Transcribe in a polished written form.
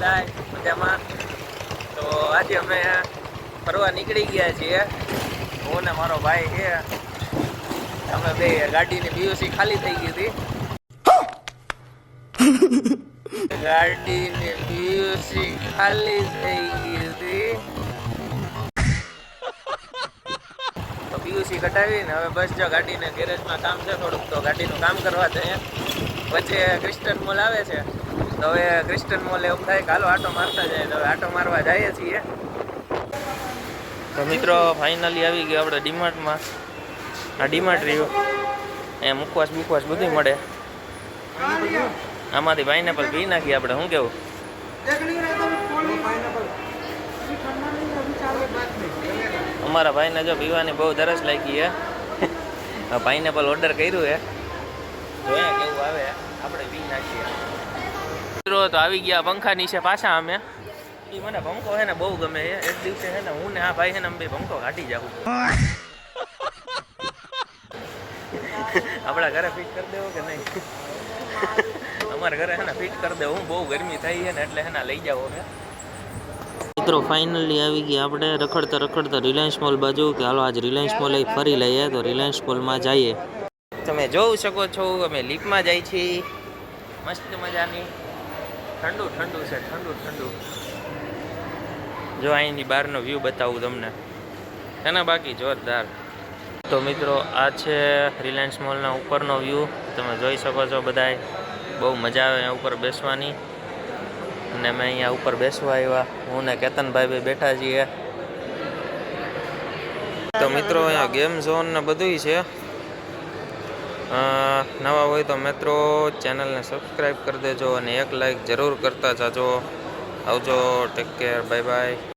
બધા મજામાં? તો આજે અમે ફરવા નીકળી ગયા છીએ, હું ને મારો ભાઈ છે. અમે બે ગાડીની બીઓસી ખાલી થઈ ગઈ હતી. ગાડીની બીઓસી ખાલી થઈ ગઈ હતી તો બીઓસી કઢાવીને હવે બસ જો ગાડીને ગેરેજમાં કામ છે થોડુંક, તો ગાડીનું કામ કરવા જઈએ. વચ્ચે ક્રિસ્ટન મોલ આવે છે, તો હવે ક્રિસ્ટન મોલ એવું થાય કે હાલો આટો મારતા જાય, તો હવે આટો મારવા જઈએ છીએ. તો મિત્રો ફાઇનલી આવી ગયો આપણે ડીમાર્ટમાં. આ ડીમાર્ટ રહ્યું, અહીંયા મુખવાસ બુખવાસ બધું મળે. આમાંથી પાઇનેપલ પી નાખીએ આપણે, શું કેવું? અમારા ભાઈને જો પીવાની બહુ તરસ લાગી છે. પાઇનેપલ ઓર્ડર કર્યું છે, જોઈએ કેવું આવે, આપણે પી નાખીએ. મિત્રો તો આવી ગયા પંખા નીચે પાછા અમે. એ મને પંખો છે ને બહુ ગમે છે. એક દિવસે છે ને હું ને આ ભાઈ છે ને અમે પંખો કાઢી જાઉં. આપણા ઘરે ફિટ કરી દેવો કે નહીં? અમારા ઘરે છે ને ફિટ કરી દેવું. બહુ ગરમી થઈ છે ને એટલે છે ને લઈ જાવ કે. મિત્રો ફાઇનલી આવી ગયા આપણે રખડતા રખડતા રિલાયન્સ મોલ બાજુ, કે હાલો આજ રિલાયન્સ મોલ ફરી લઈએ. તો રિલાયન્સ મોલમાં જઈએ. તમે જોઈ શકો છો અમે લીફમાં જઈએ છીએ, મસ્ત મજાની. ઠંડુ ઠંડુ છે, ઠંડુ ઠંડુ. જો અહીંની બહારનો વ્યૂ બતાવું તમને, એના બાકી જોરદાર. તો મિત્રો આ છે રિલાયન્સ મોલના ઉપરનો વ્યૂ, તમે જોઈ શકો છો બધાય. બહુ મજા આવે અહીંયા ઉપર બેસવાની. અને અમે અહીંયા ઉપર બેસવા આવ્યા, હું ને કેતનભાઈ ભાઈ બેઠા છીએ. તો મિત્રો અહીંયા ગેમ ઝોન ને બધું છે. નવા હોય તો મિત્રો ચેનલને સબસ્ક્રાઈબ કરી દેજો અને એક લાઈક જરૂર કરતા જાજો. આવજો, ટેક કેર, બાય બાય.